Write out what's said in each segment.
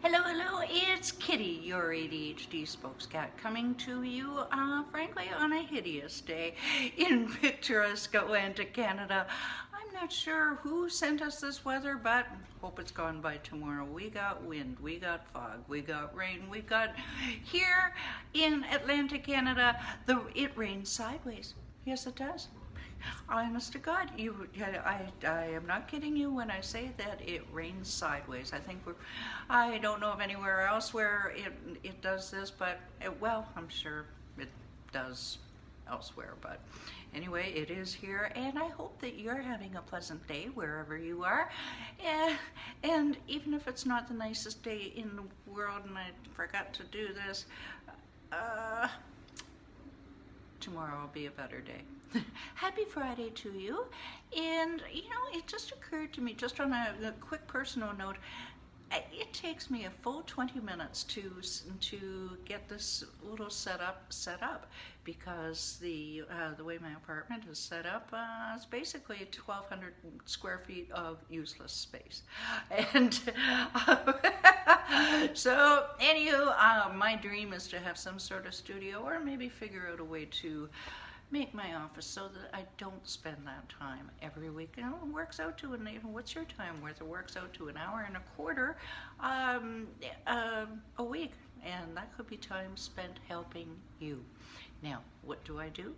Hello, hello, it's Kitty, your ADHD spokescat, coming to you, frankly, on a hideous day in picturesque Atlantic Canada. I'm not sure who sent us this weather, but hope it's gone by tomorrow. We got wind, we got fog, we got rain, we got, here in Atlantic Canada, it rains sideways. Yes, it does. Honest to God, I am not kidding you when I say that it rains sideways. I don't know of anywhere else where it does this, but well, I'm sure it does elsewhere. But anyway, it is here, and I hope that you're having a pleasant day wherever you are. And even if it's not the nicest day in the world, and I forgot to do this, tomorrow will be a better day. Happy Friday to you. And it just occurred to me, just on a quick personal note, it takes me a full 20 minutes to get this little set up because the way my apartment is set up, it's basically 1,200 square feet of useless space. And so anywho, my dream is to have some sort of studio, or maybe figure out a way to make my office so that I don't spend that time every week. It works out to what's your time worth? It works out to an hour and a quarter a week, and that could be time spent helping you. Now, what do?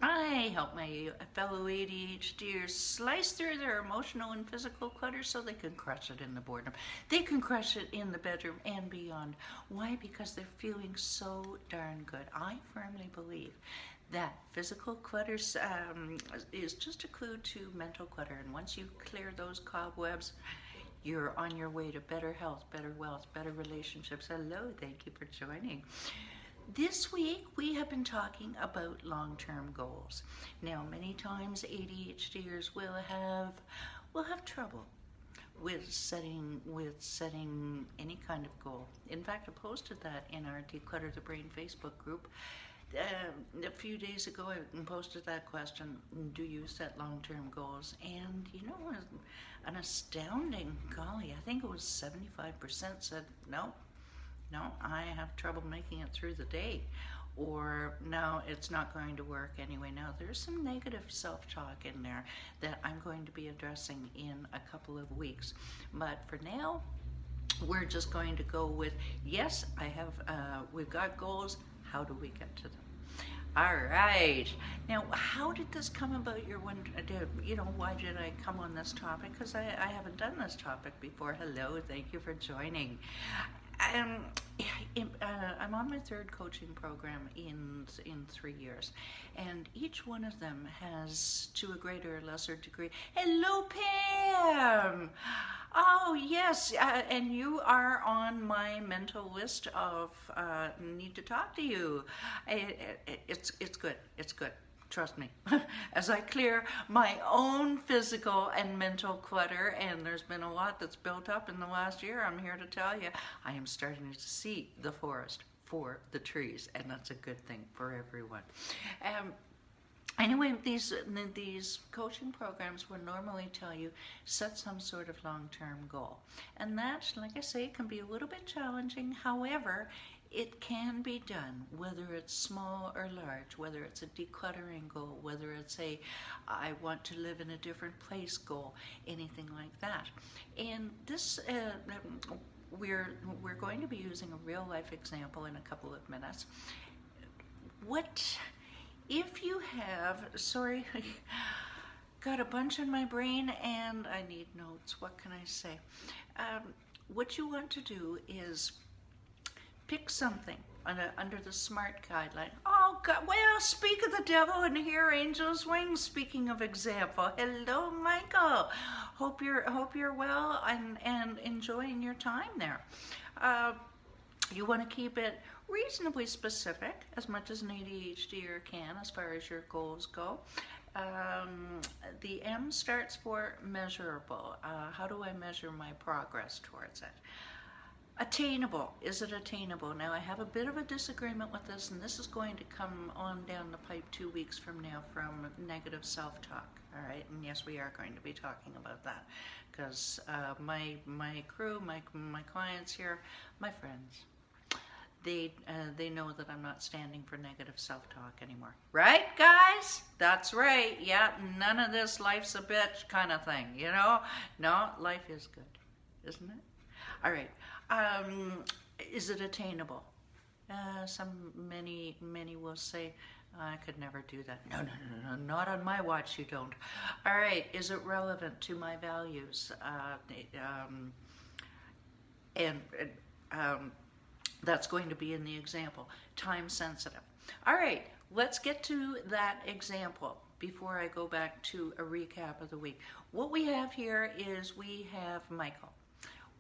I help my fellow ADHDers slice through their emotional and physical clutter so they can crush it in the boredom. They can crush it in the bedroom and beyond. Why? Because they're feeling so darn good. I firmly believe that physical clutter is just a clue to mental clutter. And once you clear those cobwebs, you're on your way to better health, better wealth, better relationships. Hello, thank you for joining. This week, we have been talking about long-term goals. Now, many times ADHDers will have trouble with setting any kind of goal. In fact, I posted that in our Declutter the Brain Facebook group. A few days ago, I posted that question, do you set long-term goals? And an astounding, golly, I think it was 75% said, no, I have trouble making it through the day, or no, it's not going to work anyway. Now, there's some negative self-talk in there that I'm going to be addressing in a couple of weeks. But for now, we're just going to go with, yes, we've got goals. How do we get to them? All right. Now, how did this come about? Why did I come on this topic? Because I haven't done this topic before. Hello, thank you for joining. I'm on my third coaching program in 3 years, and each one of them has, to a greater or lesser degree. Hello, Pam. Oh yes, and you are on my mental list of need to talk to you. It's good. It's good. Trust me, as I clear my own physical and mental clutter, and there's been a lot that's built up in the last year, I'm here to tell you, I am starting to see the forest for the trees, and that's a good thing for everyone. Anyway, these coaching programs will normally tell you, set some sort of long-term goal. And that, like I say, can be a little bit challenging. However, it can be done, whether it's small or large, whether it's a decluttering goal, whether it's I want to live in a different place goal, anything like that. And this, we're going to be using a real life example in a couple of minutes. If you have, sorry, got a bunch in my brain and I need notes, what can I say? What you want to do is pick something under the SMART guideline. Oh God, well, speak of the devil and hear angels' wings. Speaking of example, hello, Michael. Hope you're well and enjoying your time there. You want to keep it reasonably specific, as much as an ADHDer can, as far as your goals go. The M starts for measurable. How do I measure my progress towards it? Attainable. Is it attainable? Now, I have a bit of a disagreement with this, and this is going to come on down the pipe 2 weeks from now from negative self-talk. All right, and yes, we are going to be talking about that because my crew, my clients here, my friends, they know that I'm not standing for negative self-talk anymore. Right, guys? That's right. Yeah, none of this life's a bitch kind of thing, you know? No, life is good, isn't it? All right. Is it attainable? Many will say, I could never do that. No, not on my watch you don't. All right, is it relevant to my values? That's going to be in the example. Time sensitive. All right, let's get to that example before I go back to a recap of the week. What we have here is we have Michael.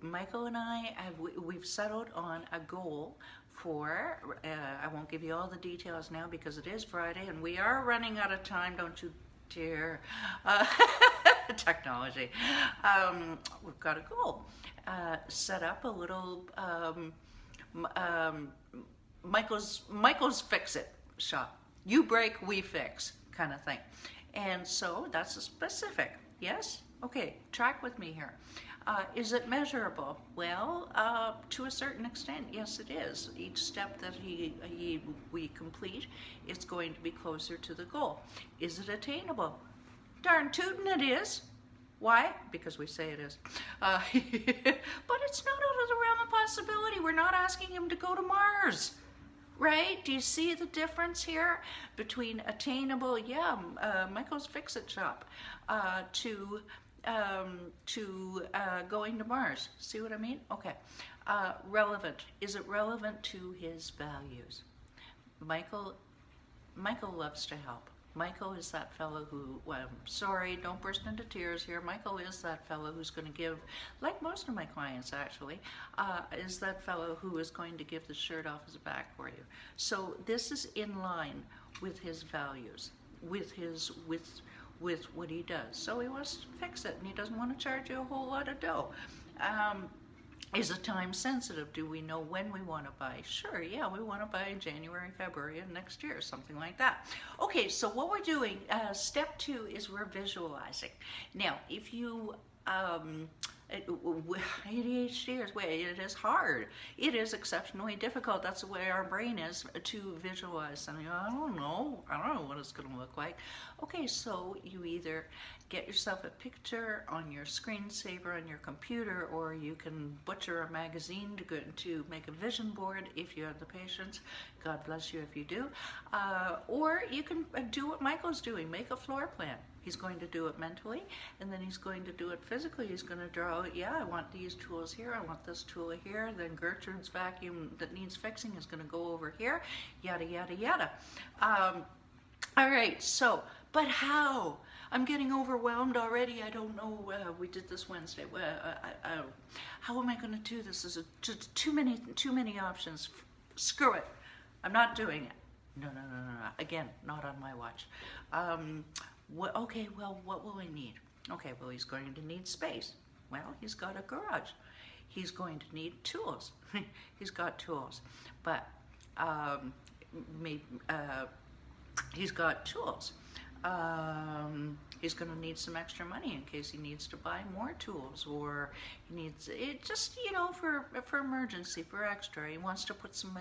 Michael and I we've settled on a goal for, I won't give you all the details now because it is Friday and we are running out of time, don't you dare. Technology. We've got a goal. Set up a little Michael's Fix-It shop. You break, we fix kind of thing. And so that's a specific, yes? Okay, track with me here. Is it measurable? Well, to a certain extent, yes, it is. Each step that we complete, it's going to be closer to the goal. Is it attainable? Darn tootin' it is. Why? Because we say it is. But it's not out of the realm of possibility. We're not asking him to go to Mars. Right? Do you see the difference here between attainable, Michael's Fix-It shop, to going to Mars? See what I mean? Okay. Relevant. Is it relevant to his values? Michael loves to help. Michael is that fellow who, well, sorry, don't burst into tears here. Michael is that fellow who's going to give, like most of my clients actually, is that fellow who is going to give the shirt off his back for you. So this is in line with his values, with what he does. So he wants to fix it and he doesn't want to charge you a whole lot of dough. Is it time sensitive? Do we know when we want to buy? Sure, yeah, we want to buy in January, February of next year, something like that. Okay, so what we're doing, step 2 is we're visualizing. Now, if you, ADHD it is hard. It is exceptionally difficult. That's the way our brain is to visualize something. I don't know what it's going to look like. Okay, so you either get yourself a picture on your screensaver on your computer, or you can butcher a magazine to make a vision board if you have the patience. God bless you if you do. Or you can do what Michael's doing, make a floor plan. He's going to do it mentally, and then he's going to do it physically. He's going to draw, I want these tools here, I want this tool here, then Gertrude's vacuum that needs fixing is going to go over here, yada, yada, yada. All right, so, but how? I'm getting overwhelmed already. I don't know. We did this Wednesday. How am I going to do this? There's just too many options. Screw it. I'm not doing it. No. Again, not on my watch. Okay, well, what will he need? Okay, well, he's going to need space. Well, he's got a garage. He's going to need tools. He's got tools. But he's got tools. He's going to need some extra money in case he needs to buy more tools, or he needs it just, for emergency, for extra. He wants to put some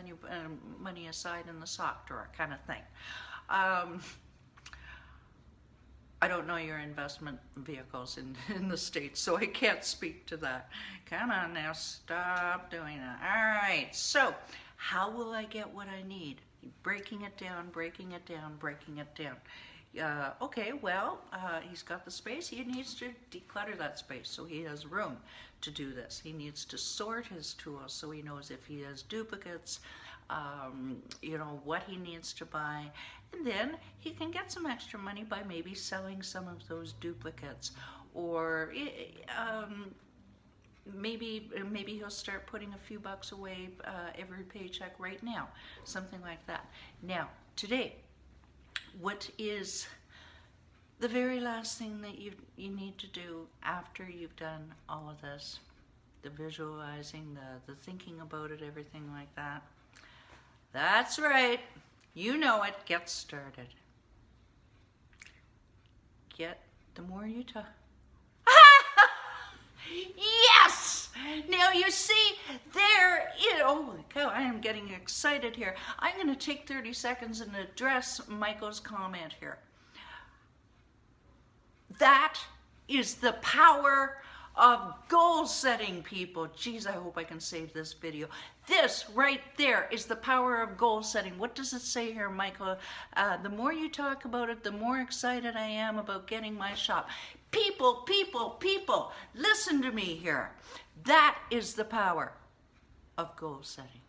money aside in the sock drawer, kind of thing. I don't know your investment vehicles in the States, so I can't speak to that. Come on now, stop doing that. All right, so how will I get what I need? Breaking it down. Okay, well, he's got the space. He needs to declutter that space so he has room to do this. He needs to sort his tools so he knows if he has duplicates, what he needs to buy. And then he can get some extra money by maybe selling some of those duplicates, or maybe he'll start putting a few bucks away every paycheck right now, something like that. Now, today, what is the very last thing that you need to do after you've done all of this? the visualizing, the thinking about it, everything like that. That's right. You know it. Get started. The more you talk. Yes! Now you see, oh my God, I am getting excited here. I'm going to take 30 seconds and address Michael's comment here. That is the power of goal setting, people. Geez, I hope I can save this video. This right there is the power of goal setting. What does it say here, Michael? The more you talk about it, the more excited I am about getting my shop. People, listen to me here. That is the power of goal setting.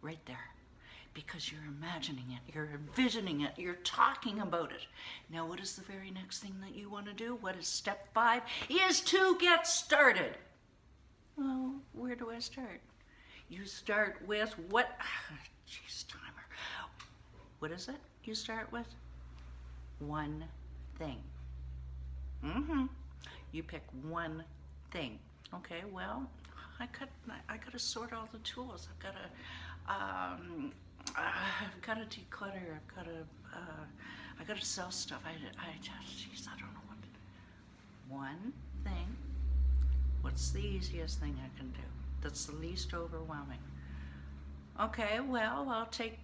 Right there. Because you're imagining it, you're envisioning it, you're talking about it. Now, what is the very next thing that you want to do? What is step 5? Is to get started. Well, where do I start? You start with what? Jeez, timer. What is it? You start with one thing. You pick one thing. Okay, well, I got to sort all the tools. I've got to declutter. I got to sell stuff. I don't know what. One thing. What's the easiest thing I can do? That's the least overwhelming. Okay, well, I'll take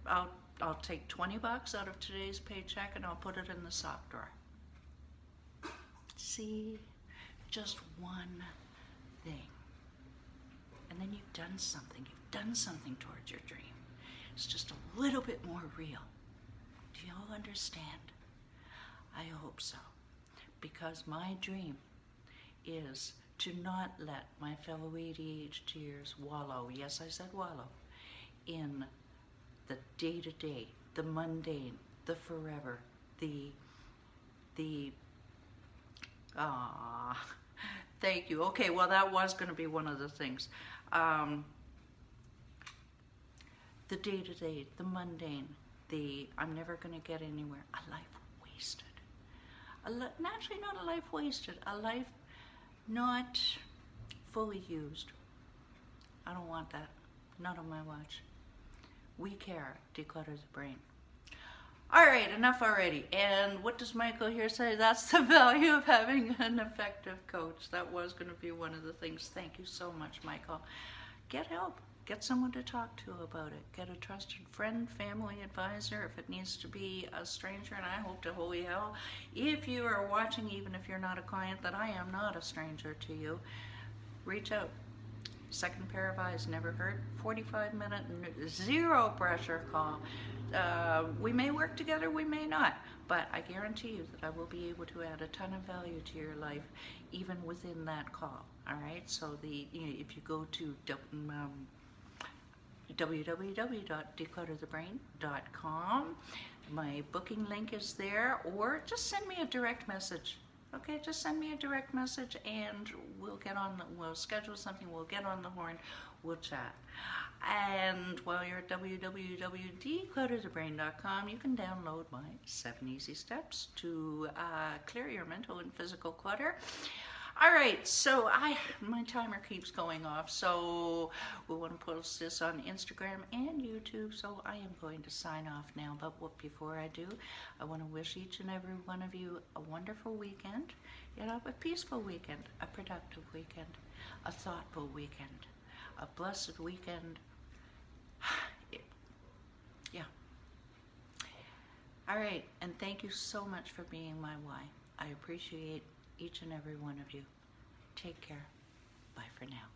$20 out of today's paycheck and I'll put it in the sock drawer. See, just one thing, and then you've done something. You've done something towards your dream. It's just a little bit more real. Do you all understand? I hope so. Because my dream is to not let my fellow ADHDers wallow, yes, I said wallow, in the day-to-day, the mundane, the forever, thank you. Okay, well, that was going to be one of the things. The day-to-day, the mundane, I'm never going to get anywhere. A life wasted. Naturally, not a life wasted. A life not fully used. I don't want that. Not on my watch. We care. Declutter the brain. All right, enough already. And what does Michael here say? That's the value of having an effective coach. That was going to be one of the things. Thank you so much, Michael. Get help. Get someone to talk to about it. Get a trusted friend, family advisor, if it needs to be a stranger, and I hope to holy hell, if you are watching, even if you're not a client, that I am not a stranger to you, reach out. Second pair of eyes never hurt. 45-minute, zero pressure call. We may work together, we may not, but I guarantee you that I will be able to add a ton of value to your life, even within that call. All right, so if you go to www.declutterthebrain.com. My booking link is there, or just send me a direct message. Okay, just send me a direct message and we'll schedule something, we'll get on the horn, we'll chat. And while you're at www.declutterthebrain.com, you can download my 7 easy steps to clear your mental and physical clutter. All right, so my timer keeps going off, so we want to post this on Instagram and YouTube, so I am going to sign off now. But before I do, I want to wish each and every one of you a wonderful weekend, a peaceful weekend, a productive weekend, a thoughtful weekend, a blessed weekend. Yeah. All right, and thank you so much for being my why. I appreciate each and every one of you. Take care. Bye for now.